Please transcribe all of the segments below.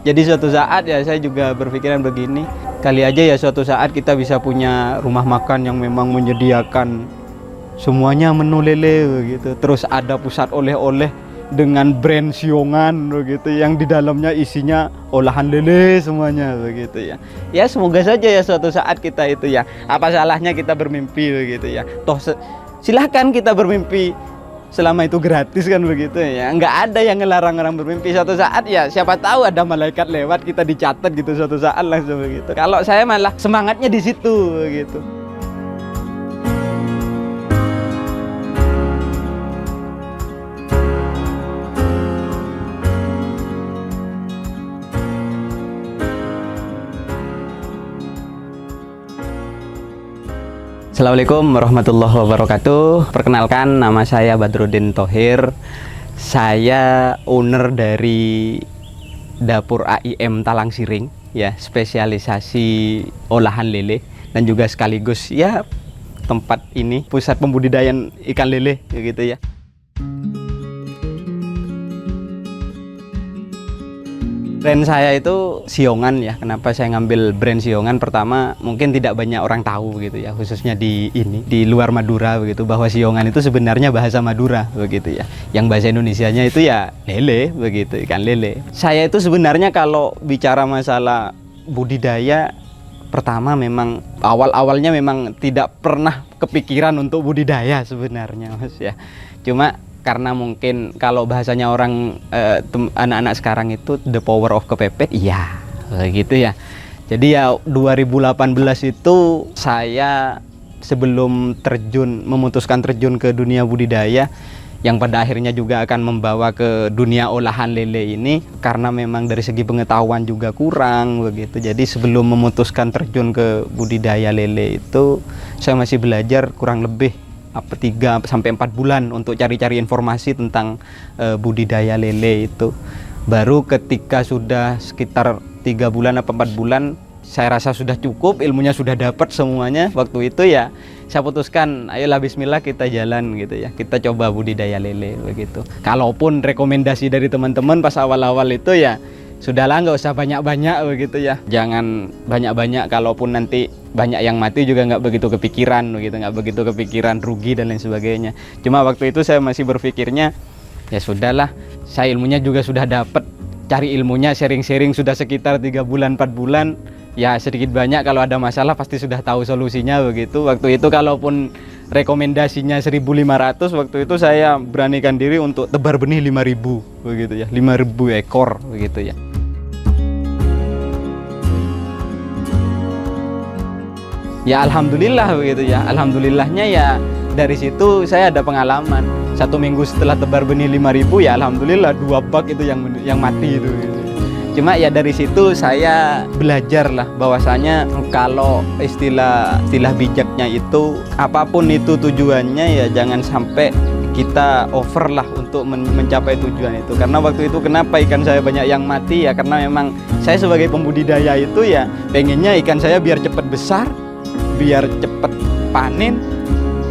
Jadi suatu saat ya saya juga berpikiran begini, kali aja ya suatu saat kita bisa punya rumah makan yang memang menyediakan semuanya menu lele begitu. Terus ada pusat oleh-oleh dengan brand Siongan begitu yang di dalamnya isinya olahan lele semuanya begitu ya. Ya semoga saja ya suatu saat kita itu ya. Apa salahnya kita bermimpi begitu ya. Toh silahkan kita bermimpi selama itu gratis kan begitu ya. Nggak ada yang ngelarang orang bermimpi. Suatu saat ya siapa tahu ada malaikat lewat, kita dicatat gitu suatu saat langsung begitu. Kalau saya malah semangatnya di situ begitu. Assalamualaikum warahmatullahi wabarakatuh. Perkenalkan, nama saya Badrudin Thohir. Saya owner dari Dapur AIM Talang Siring ya, spesialisasi olahan lele dan juga sekaligus ya tempat ini pusat pembudidayaan ikan lele gitu ya. Brand saya itu Siongan ya. Kenapa saya ngambil brand Siongan? Pertama, mungkin tidak banyak orang tahu begitu ya, khususnya di luar Madura begitu, bahwa Siongan itu sebenarnya bahasa Madura begitu ya. Yang bahasa Indonesianya itu ya lele begitu, ikan lele. Saya itu sebenarnya kalau bicara masalah budidaya, pertama memang awal-awalnya memang tidak pernah kepikiran untuk budidaya sebenarnya Mas ya. Cuma karena mungkin kalau bahasanya orang anak-anak sekarang itu the power of kepepet, iya gitu ya. Jadi ya 2018 itu saya sebelum memutuskan terjun ke dunia budidaya yang pada akhirnya juga akan membawa ke dunia olahan lele ini, karena memang dari segi pengetahuan juga kurang begitu. Jadi sebelum memutuskan terjun ke budidaya lele itu saya masih belajar kurang lebih 3 sampai 4 bulan untuk cari-cari informasi tentang budidaya lele itu. Baru ketika sudah sekitar 3 bulan atau 4 bulan, saya rasa sudah cukup, ilmunya sudah dapat semuanya. Waktu itu ya saya putuskan, ayolah bismillah kita jalan gitu ya. Kita coba budidaya lele begitu. Kalaupun rekomendasi dari teman-teman pas awal-awal itu ya sudahlah, nggak usah banyak-banyak begitu ya. Jangan banyak-banyak, kalaupun nanti banyak yang mati juga nggak begitu kepikiran begitu, nggak begitu kepikiran rugi dan lain sebagainya. Cuma waktu itu saya masih berpikirnya ya sudahlah, saya ilmunya juga sudah dapat, cari ilmunya, sharing-sharing sudah sekitar 3 bulan 4 bulan ya, sedikit banyak kalau ada masalah pasti sudah tahu solusinya begitu. Waktu itu kalaupun rekomendasinya 1.500, waktu itu saya beranikan diri untuk tebar benih 5.000 begitu ya, 5.000 ekor begitu ya. Ya alhamdulillah begitu ya. Alhamdulillahnya ya dari situ saya ada pengalaman. 1 minggu setelah tebar benih 5.000 ya alhamdulillah 2 bak itu yang mati itu gitu. Cuma ya dari situ saya belajar lah bahwasanya kalau istilah bijaknya itu apapun itu tujuannya ya jangan sampai kita over lah untuk mencapai tujuan itu. Karena waktu itu kenapa ikan saya banyak yang mati ya, karena memang saya sebagai pembudidaya itu ya pengennya ikan saya biar cepat besar, biar cepat panen,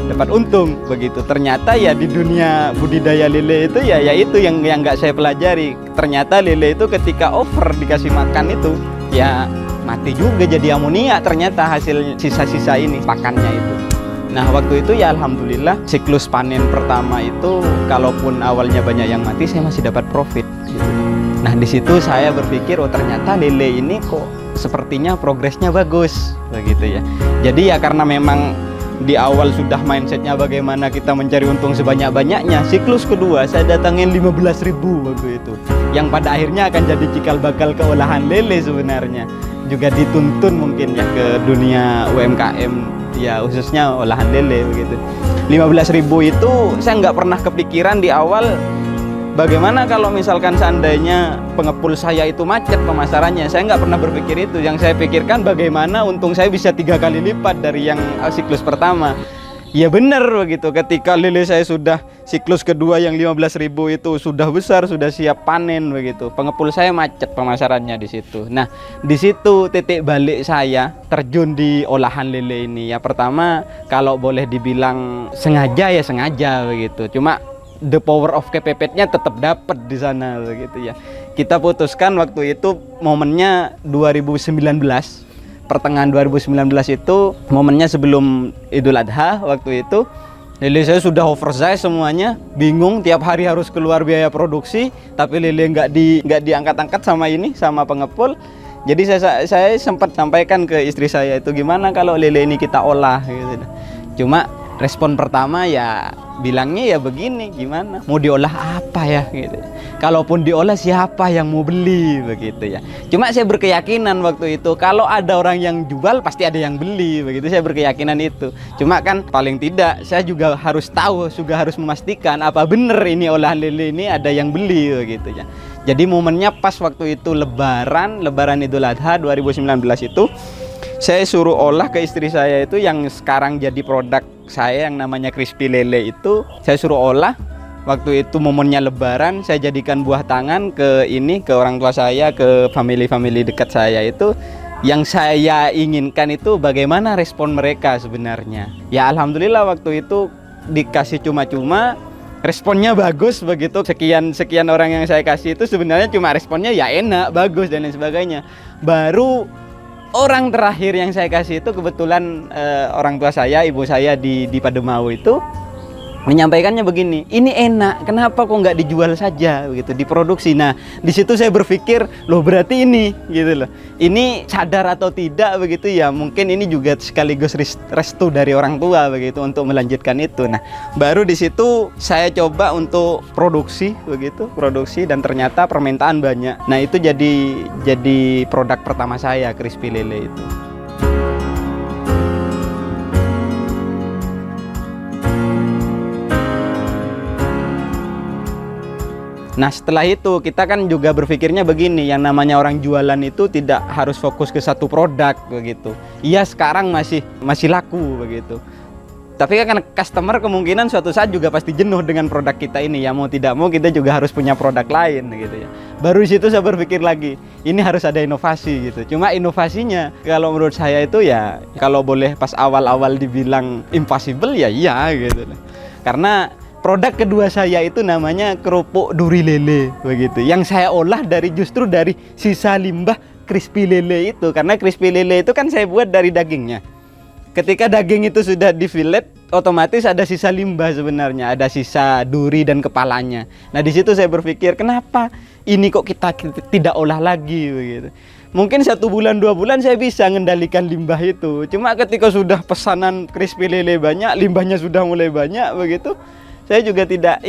dapat untung begitu. Ternyata ya di dunia budidaya lele itu ya itu yang nggak saya pelajari. Ternyata lele itu ketika over dikasih makan itu ya mati juga, jadi amonia ternyata hasil sisa-sisa ini pakannya itu. Nah waktu itu ya alhamdulillah siklus panen pertama itu kalaupun awalnya banyak yang mati saya masih dapat profit gitu. Nah di situ saya berpikir oh ternyata lele ini kok sepertinya progresnya bagus begitu ya. Jadi ya karena memang di awal sudah mindsetnya bagaimana kita mencari untung sebanyak-banyaknya, siklus kedua saya datangin 15.000 waktu itu, yang pada akhirnya akan jadi cikal bakal ke olahan lele sebenarnya. Juga dituntun mungkin ya ke dunia UMKM ya, khususnya olahan lele begitu. 15.000 itu saya nggak pernah kepikiran di awal bagaimana kalau misalkan seandainya pengepul saya itu macet pemasarannya. Saya nggak pernah berpikir itu. Yang saya pikirkan bagaimana untung saya bisa 3 kali lipat dari yang siklus pertama. Ya benar begitu, ketika lele saya sudah siklus kedua yang 15.000 itu sudah besar, sudah siap panen begitu, pengepul saya macet pemasarannya di situ. Nah di situ titik balik saya terjun di olahan lele ini. Ya pertama kalau boleh dibilang sengaja ya sengaja begitu, cuma the power of kepepetnya tetap dapat di sana begitu ya. kita putuskan waktu itu momennya 2019, pertengahan 2019 itu momennya sebelum Idul Adha. Waktu itu lele saya sudah oversize semuanya, bingung tiap hari harus keluar biaya produksi, tapi lele nggak diangkat-angkat sama pengepul. Jadi saya sempat sampaikan ke istri saya itu, gimana kalau lele ini kita olah gitu. Cuma respon pertama ya bilangnya ya begini, gimana mau diolah apa ya gitu. Kalaupun diolah siapa yang mau beli begitu ya. Cuma saya berkeyakinan waktu itu kalau ada orang yang jual pasti ada yang beli begitu, saya berkeyakinan itu. Cuma kan paling tidak saya juga harus tahu, juga harus memastikan apa bener ini olahan lele ini ada yang beli begitu ya. Jadi momennya pas waktu itu lebaran Idul Adha 2019 itu saya suruh olah ke istri saya itu yang sekarang jadi produk saya yang namanya crispy lele itu, saya suruh olah. Waktu itu momennya lebaran, saya jadikan buah tangan ke orang tua saya, ke family dekat saya itu. Yang saya inginkan itu bagaimana respon mereka sebenarnya. Ya alhamdulillah waktu itu dikasih cuma-cuma, responnya bagus begitu. Sekian orang yang saya kasih itu sebenarnya cuma responnya ya enak, bagus dan lain sebagainya. Baru orang terakhir yang saya kasih itu kebetulan orang tua saya, ibu saya di Pademau itu menyampaikannya begini, ini enak, kenapa kok nggak dijual saja begitu, diproduksi. Nah di situ saya berpikir, loh berarti ini gitu loh, ini sadar atau tidak begitu ya, mungkin ini juga sekaligus restu dari orang tua begitu untuk melanjutkan itu. Nah baru di situ saya coba untuk produksi dan ternyata permintaan banyak. Nah itu jadi produk pertama saya, crispy lele itu. Nah setelah itu kita kan juga berpikirnya begini, yang namanya orang jualan itu tidak harus fokus ke satu produk begitu. Iya sekarang masih laku begitu. Tapi kan customer kemungkinan suatu saat juga pasti jenuh dengan produk kita ini, ya mau tidak mau kita juga harus punya produk lain gitu ya. Baru di situ saya berpikir lagi, ini harus ada inovasi gitu. Cuma inovasinya kalau menurut saya itu ya kalau boleh pas awal-awal dibilang impossible ya iya gitu. Karena produk kedua saya itu namanya kerupuk duri lele begitu. Yang saya olah justru dari sisa limbah crispy lele itu. Karena crispy lele itu kan saya buat dari dagingnya. Ketika daging itu sudah di fillet, otomatis ada sisa limbah sebenarnya, ada sisa duri dan kepalanya. Nah di situ saya berpikir, kenapa ini kok kita tidak olah lagi begitu. Mungkin 1 bulan 2 bulan saya bisa mengendalikan limbah itu. Cuma ketika sudah pesanan crispy lele banyak, limbahnya sudah mulai banyak begitu, saya juga tidak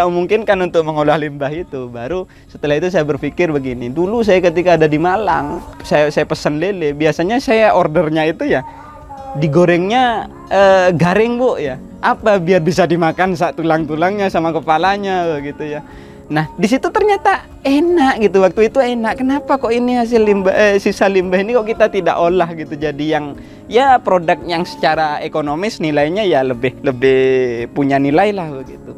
memungkinkan untuk mengolah limbah itu. Baru setelah itu saya berpikir begini, dulu saya ketika ada di Malang, saya pesan lele, biasanya saya ordernya itu ya digorengnya garing Bu ya, apa biar bisa dimakan tulang-tulangnya sama kepalanya gitu ya. Nah di situ ternyata enak gitu, waktu itu enak. Kenapa kok ini hasil sisa limbah ini kok kita tidak olah gitu, jadi yang ya produk yang secara ekonomis nilainya ya lebih punya nilai lah begitu.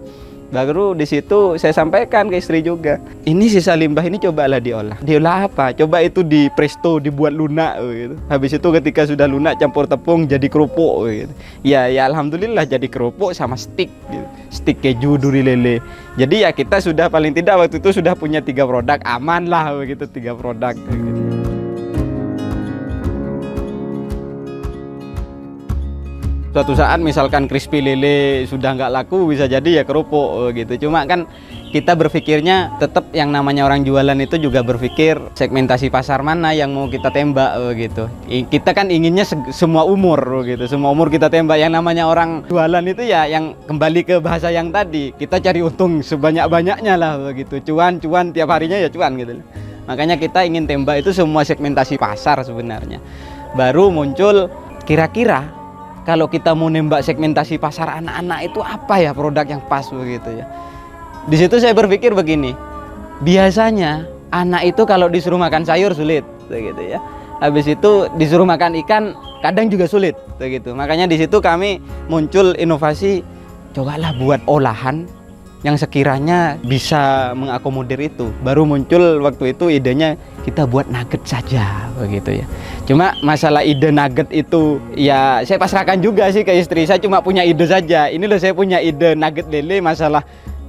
Baru di situ saya sampaikan ke istri juga, ini sisa limbah ini cobalah diolah apa? Coba itu di presto, dibuat lunak gitu. Habis itu ketika sudah lunak campur tepung jadi kerupuk gitu. Ya alhamdulillah jadi kerupuk sama stick gitu. Stick keju duri lele. Jadi ya kita sudah paling tidak waktu itu sudah punya 3 produk, aman lah begitu, 3 produk gitu. Suatu saat misalkan crispy lele sudah nggak laku, bisa jadi ya kerupuk gitu. Cuma kan kita berpikirnya tetap yang namanya orang jualan itu juga berpikir segmentasi pasar mana yang mau kita tembak gitu. Kita kan inginnya semua umur gitu, semua umur kita tembak. Yang namanya orang jualan itu ya yang kembali ke bahasa yang tadi, kita cari untung sebanyak-banyaknya lah begitu. Cuan tiap harinya ya cuan gitu. Makanya kita ingin tembak itu semua segmentasi pasar sebenarnya. Baru muncul kira-kira kalau kita mau nembak segmentasi pasar anak-anak itu apa ya produk yang pas begitu ya. Di situ saya berpikir begini, biasanya anak itu kalau disuruh makan sayur sulit begitu ya. Habis itu disuruh makan ikan kadang juga sulit begitu. Makanya di situ kami muncul inovasi, cobalah buat olahan yang sekiranya bisa mengakomodir itu. Baru muncul waktu itu idenya kita buat nugget saja begitu ya. Cuma masalah ide nugget itu ya saya pasrahkan juga sih ke istri. Saya cuma punya ide saja. Ini loh saya punya ide nugget lele, masalah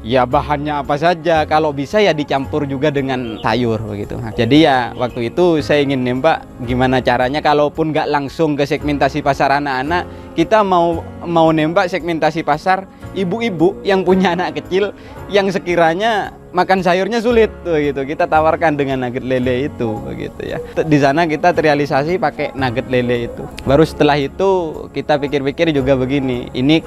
ya bahannya apa saja, kalau bisa ya dicampur juga dengan sayur begitu. Jadi ya waktu itu saya ingin nembak gimana caranya, kalaupun nggak langsung ke segmentasi pasar anak-anak, kita mau nembak segmentasi pasar ibu-ibu yang punya anak kecil yang sekiranya makan sayurnya sulit begitu. Kita tawarkan dengan nugget lele itu begitu ya. Di sana kita terrealisasi pakai nugget lele itu. Baru setelah itu kita pikir-pikir juga begini, ini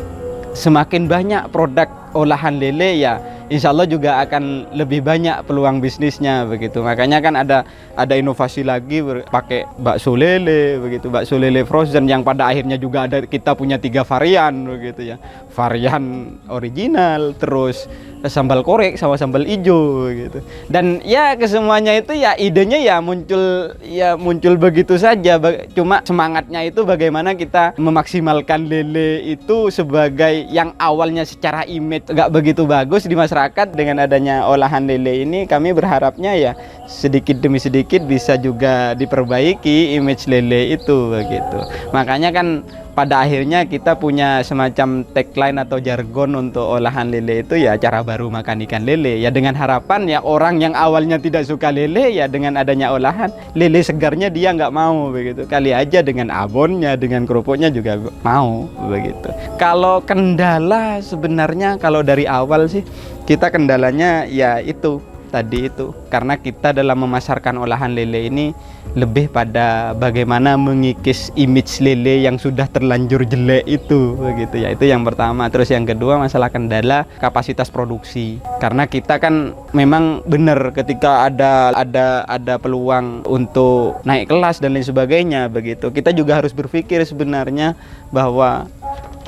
semakin banyak produk olahan lele ya insya Allah juga akan lebih banyak peluang bisnisnya begitu. Makanya kan ada inovasi lagi pakai bakso lele begitu, bakso lele frozen yang pada akhirnya juga ada, kita punya 3 varian begitu ya. Varian original, terus sambal korek sama sambal ijo gitu. Dan ya kesemuanya itu ya idenya ya muncul begitu saja. Cuma semangatnya itu bagaimana kita memaksimalkan lele itu sebagai yang awalnya secara image nggak begitu bagus di masyarakat. Dengan adanya olahan lele ini kami berharapnya ya sedikit demi sedikit bisa juga diperbaiki image lele itu begitu. Makanya kan pada akhirnya kita punya semacam tagline atau jargon untuk olahan lele itu ya cara baru makan ikan lele. Ya dengan harapan ya orang yang awalnya tidak suka lele ya dengan adanya olahan lele segarnya dia nggak mau begitu. Kali aja dengan abonnya, dengan kerupuknya juga mau begitu. Kalau kendala sebenarnya kalau dari awal sih kita kendalanya ya itu tadi itu, karena kita dalam memasarkan olahan lele ini lebih pada bagaimana mengikis image lele yang sudah terlanjur jelek itu begitu ya. Itu yang pertama. Terus yang kedua masalah kendala kapasitas produksi, karena kita kan memang benar ketika ada peluang untuk naik kelas dan lain sebagainya begitu, kita juga harus berpikir sebenarnya bahwa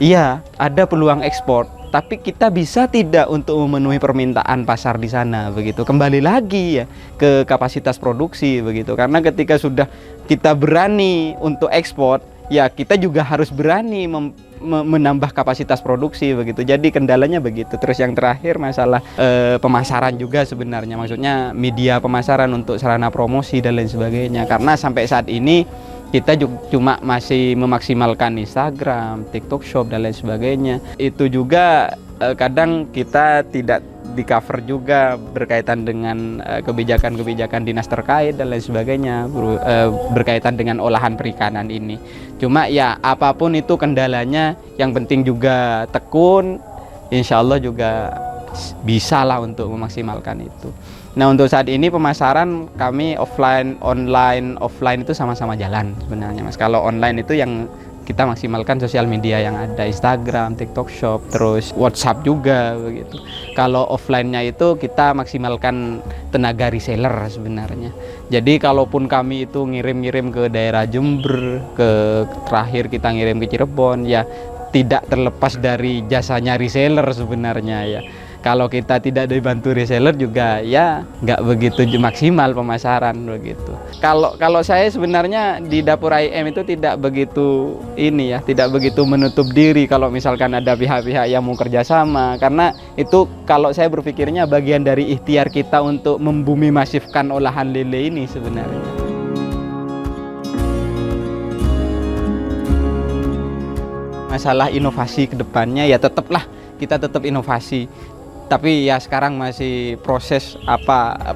iya ada peluang ekspor, tapi kita bisa tidak untuk memenuhi permintaan pasar di sana begitu. Kembali lagi ya ke kapasitas produksi begitu, karena ketika sudah kita berani untuk ekspor ya kita juga harus berani menambah kapasitas produksi begitu. Jadi kendalanya begitu. Terus yang terakhir masalah pemasaran juga sebenarnya, maksudnya media pemasaran untuk sarana promosi dan lain sebagainya, karena sampai saat ini kita cuma masih memaksimalkan Instagram, TikTok Shop dan lain sebagainya. Itu juga kadang kita tidak di cover juga berkaitan dengan kebijakan-kebijakan dinas terkait dan lain sebagainya berkaitan dengan olahan perikanan ini. Cuma ya apapun itu kendalanya, yang penting juga tekun, insya Allah juga bisa lah untuk memaksimalkan itu. Nah untuk saat ini pemasaran kami online, offline itu sama-sama jalan sebenarnya Mas. Kalau online itu yang kita maksimalkan sosial media yang ada, Instagram, TikTok Shop, terus WhatsApp juga begitu. Kalau offline-nya itu kita maksimalkan tenaga reseller sebenarnya. Jadi kalaupun kami itu ngirim-ngirim ke daerah Jember, terakhir kita ngirim ke Cirebon, ya tidak terlepas dari jasanya reseller sebenarnya ya. Kalau kita tidak dibantu reseller juga ya nggak begitu maksimal pemasaran begitu. Kalau saya sebenarnya di dapur IM itu tidak begitu tidak begitu menutup diri kalau misalkan ada pihak-pihak yang mau kerjasama, karena itu kalau saya berpikirnya bagian dari ikhtiar kita untuk membumi masifkan olahan lele ini sebenarnya. Masalah inovasi ke depannya ya kita tetap inovasi. Tapi ya sekarang masih proses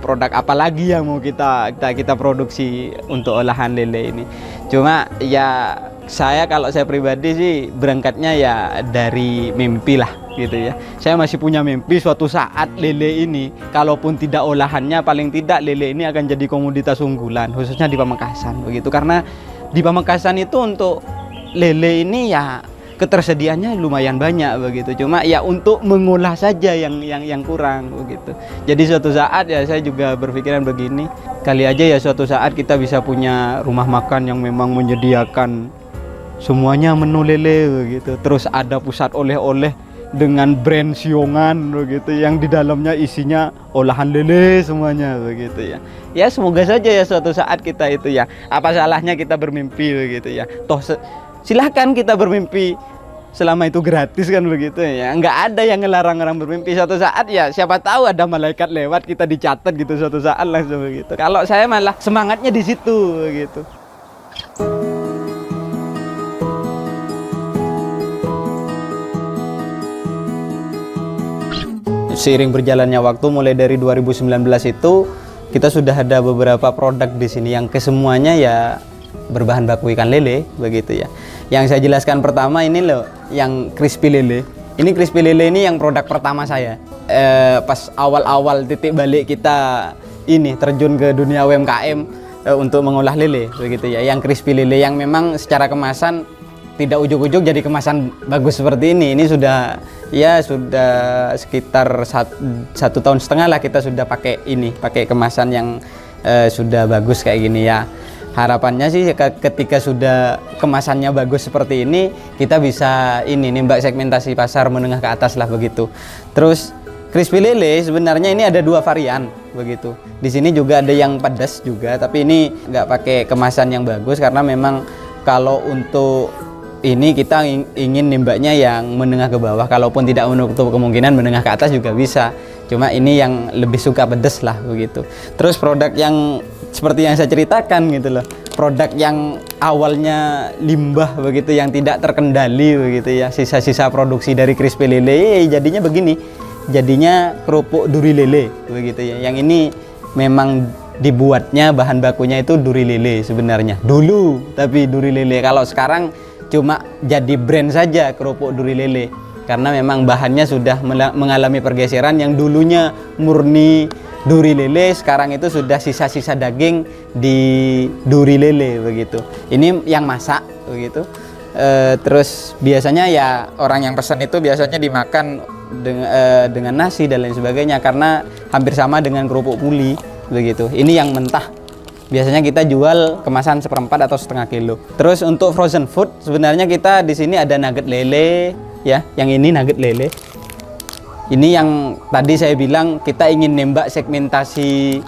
produk apa lagi yang mau kita produksi untuk olahan lele ini. Cuma ya kalau saya pribadi sih berangkatnya ya dari mimpi lah gitu ya. Saya masih punya mimpi suatu saat lele ini kalaupun tidak olahannya, paling tidak lele ini akan jadi komoditas unggulan khususnya di Pamekasan begitu. Karena di Pamekasan itu untuk lele ini ya ketersediaannya lumayan banyak begitu, cuma ya untuk mengolah saja yang kurang begitu. Jadi suatu saat ya saya juga berpikiran begini, kali aja ya suatu saat kita bisa punya rumah makan yang memang menyediakan semuanya menu lele begitu, terus ada pusat oleh-oleh dengan brand siongan begitu yang di dalamnya isinya olahan lele semuanya begitu ya. Ya semoga saja ya suatu saat kita itu ya, apa salahnya kita bermimpi begitu ya. Toh silahkan kita bermimpi selama itu gratis kan begitu ya. Nggak ada yang ngelarang orang bermimpi. Suatu saat ya siapa tahu ada malaikat lewat, kita dicatat gitu suatu saat langsung begitu. Kalau saya malah semangatnya di situ begitu. seiring berjalannya waktu mulai dari 2019 itu kita sudah ada beberapa produk di sini yang kesemuanya ya berbahan baku ikan lele begitu ya. Yang saya jelaskan pertama ini loh, yang crispy lele. Ini crispy lele ini yang produk pertama saya. Pas awal-awal titik balik kita ini terjun ke dunia UMKM untuk mengolah lele begitu ya. Yang crispy lele yang memang secara kemasan tidak ujuk-ujuk jadi kemasan bagus seperti ini. Ini sudah sekitar 1,5 tahun lah kita sudah pakai kemasan yang sudah bagus kayak gini ya. Harapannya sih ketika sudah kemasannya bagus seperti ini, kita bisa nembak segmentasi pasar menengah ke atas lah begitu. Terus crispy lele sebenarnya ini ada 2 varian begitu. Di sini juga ada yang pedas juga, tapi ini nggak pakai kemasan yang bagus karena memang kalau untuk ini kita ingin nembaknya yang menengah ke bawah, kalaupun tidak menutup kemungkinan menengah ke atas juga bisa. Cuma ini yang lebih suka pedas lah begitu. Terus produk yang seperti yang saya ceritakan gitu loh, produk yang awalnya limbah begitu, yang tidak terkendali begitu ya, sisa-sisa produksi dari crispy lele jadinya begini, jadinya kerupuk duri lele begitu ya. Yang ini memang dibuatnya bahan bakunya itu duri lele sebenarnya dulu, tapi duri lele kalau sekarang cuma jadi brand saja kerupuk duri lele, karena memang bahannya sudah mengalami pergeseran. Yang dulunya murni duri lele, sekarang itu sudah sisa-sisa daging di duri lele begitu. Ini yang masak begitu. Terus biasanya ya orang yang pesan itu biasanya dimakan dengan nasi dan lain sebagainya, karena hampir sama dengan kerupuk puli begitu. Ini yang mentah. Biasanya kita jual kemasan 1/4 atau setengah kilo. Terus untuk frozen food sebenarnya kita di sini ada nugget lele ya. Yang ini nugget lele. Ini yang tadi saya bilang kita ingin nembak segmentasi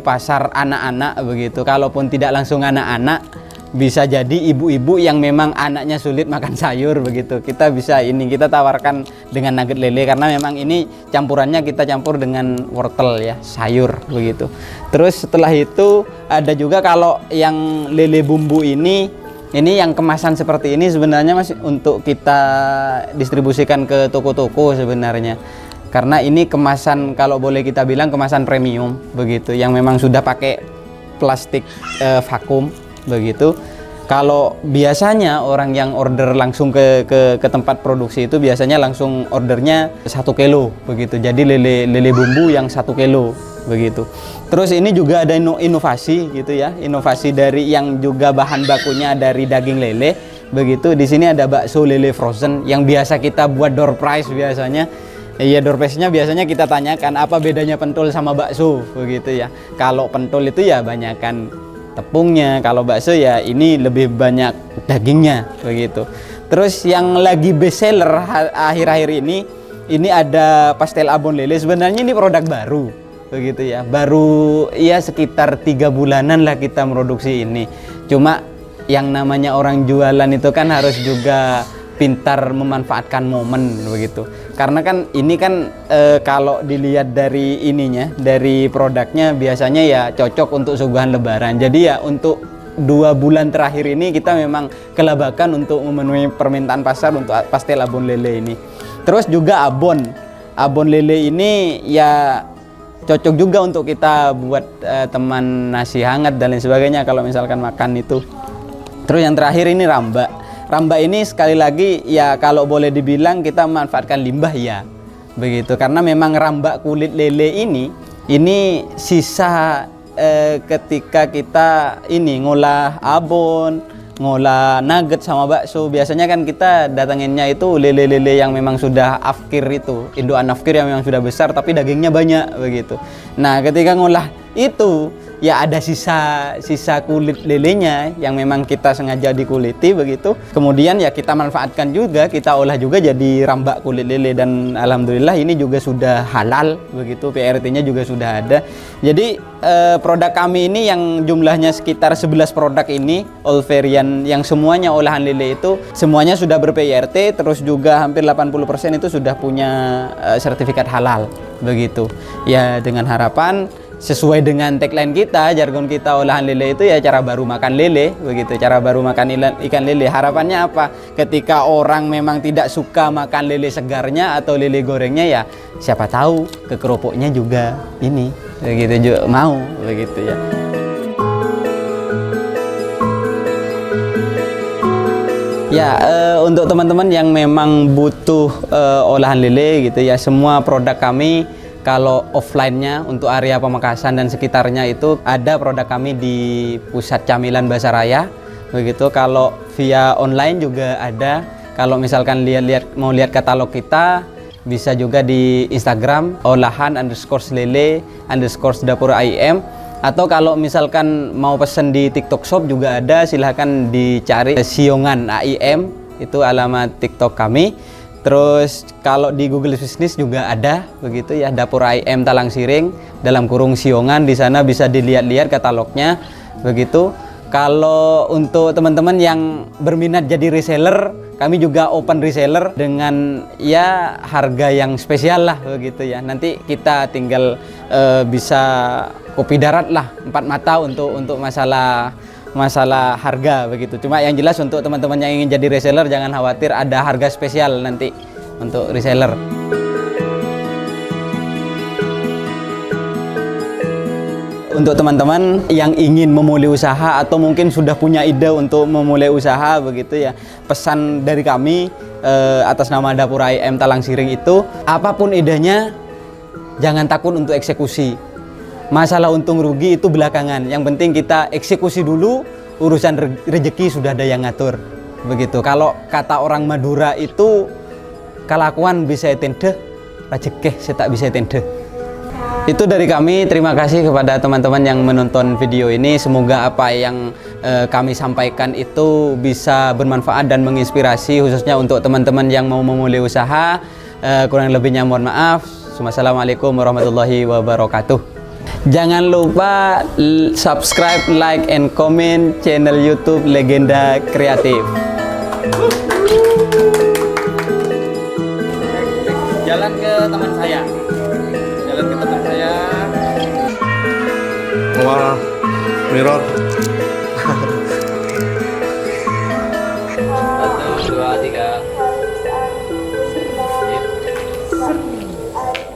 pasar anak-anak begitu. Kalaupun tidak langsung anak-anak, bisa jadi ibu-ibu yang memang anaknya sulit makan sayur begitu. Kita bisa kita tawarkan dengan nugget lele, karena memang ini campurannya kita campur dengan wortel ya, sayur begitu. Terus setelah itu ada juga kalau yang lele bumbu ini yang kemasan seperti ini sebenarnya masih untuk kita distribusikan ke toko-toko sebenarnya. Karena ini kemasan, kalau boleh kita bilang kemasan premium begitu, yang memang sudah pakai plastik vakum begitu. Kalau biasanya orang yang order langsung ke tempat produksi itu biasanya langsung ordernya 1 kilo begitu. Jadi lele bumbu yang 1 kilo begitu. Terus ini juga ada inovasi gitu ya, inovasi dari yang juga bahan bakunya dari daging lele begitu. Di sini ada bakso lele frozen yang biasa kita buat door prize biasanya. Iya, door prize-nya biasanya kita tanyakan apa bedanya pentul sama bakso begitu ya. Kalau pentul itu ya banyakan tepungnya, kalau bakso ya ini lebih banyak dagingnya begitu. Terus yang lagi best seller akhir-akhir ini ada pastel abon lele. Sebenarnya ini produk baru begitu ya, baru ya sekitar 3 bulanan lah kita produksi ini. Cuma yang namanya orang jualan itu kan harus juga pintar memanfaatkan momen begitu. Karena kan ini kan kalau dilihat dari ininya, dari produknya biasanya ya cocok untuk suguhan lebaran. Jadi ya untuk 2 bulan terakhir ini kita memang kelabakan untuk memenuhi permintaan pasar untuk pastel abon lele ini. Terus juga abon lele ini ya cocok juga untuk kita buat teman nasi hangat dan lain sebagainya kalau misalkan makan itu. Terus yang terakhir ini rambak. Rambak ini sekali lagi ya kalau boleh dibilang kita memanfaatkan limbah ya begitu, karena memang rambak kulit lele ini sisa ketika kita ngolah abon, ngolah nugget sama bakso. Biasanya kan kita datanginnya itu lele-lele yang memang sudah afkir itu, indukan afkir yang memang sudah besar tapi dagingnya banyak begitu. Nah ketika ngolah itu ya ada sisa kulit lelenya yang memang kita sengaja dikuliti begitu. Kemudian ya kita manfaatkan juga, kita olah juga jadi rambak kulit lele, dan alhamdulillah ini juga sudah halal begitu, PRT-nya juga sudah ada. Jadi produk kami ini yang jumlahnya sekitar 11 produk ini all variant yang semuanya olahan lele itu semuanya sudah ber-PRT, terus juga hampir 80% itu sudah punya sertifikat halal begitu. Ya dengan harapan sesuai dengan tagline kita, jargon kita olahan lele itu ya cara baru makan lele, begitu. Cara baru makan ikan lele. Harapannya apa? Ketika orang memang tidak suka makan lele segarnya atau lele gorengnya, ya siapa tahu ke keropoknya juga ini, begitu juga mau, begitu ya. Ya, untuk teman-teman yang memang butuh olahan lele gitu ya, semua produk kami kalau offline-nya untuk area Pamekasan dan sekitarnya itu ada produk kami di Pusat Camilan Basaraya, begitu. Kalau via online juga ada. Kalau misalkan mau lihat katalog kita, bisa juga di Instagram olahan_lele_dapur AIM. Atau kalau misalkan mau pesen di TikTok Shop juga ada, silahkan dicari Siongan AIM, itu alamat TikTok kami. Terus kalau di Google Business juga ada, begitu ya, Dapur AIM Talang Siring dalam kurung Siongan, di sana bisa dilihat-lihat katalognya, begitu. Kalau untuk teman-teman yang berminat jadi reseller, kami juga open reseller dengan ya harga yang spesial lah, begitu ya. Nanti kita tinggal bisa kopi darat lah, 4 mata untuk masalah harga, begitu. Cuma yang jelas untuk teman-teman yang ingin jadi reseller jangan khawatir, ada harga spesial nanti untuk reseller. Untuk teman-teman yang ingin memulai usaha atau mungkin sudah punya ide untuk memulai usaha, begitu ya, pesan dari kami atas nama Dapur AIM Talang Siring itu, apapun idenya jangan takut untuk eksekusi. Masalah untung rugi itu belakangan, yang penting kita eksekusi dulu, urusan rezeki sudah ada yang ngatur, begitu. Kalau kata orang Madura itu, kelakuan bisa tende, rezeki saya tak bisa tende. Itu dari kami. Terima kasih kepada teman-teman yang menonton video ini. Semoga apa yang kami sampaikan itu bisa bermanfaat dan menginspirasi, khususnya untuk teman-teman yang mau memulai usaha. Kurang lebihnya mohon maaf. Wassalamualaikum warahmatullahi wabarakatuh. Jangan lupa subscribe, like, and comment channel YouTube Legenda Kreatif. Jalan ke teman saya. Wah, mirror. 1, 2, 3.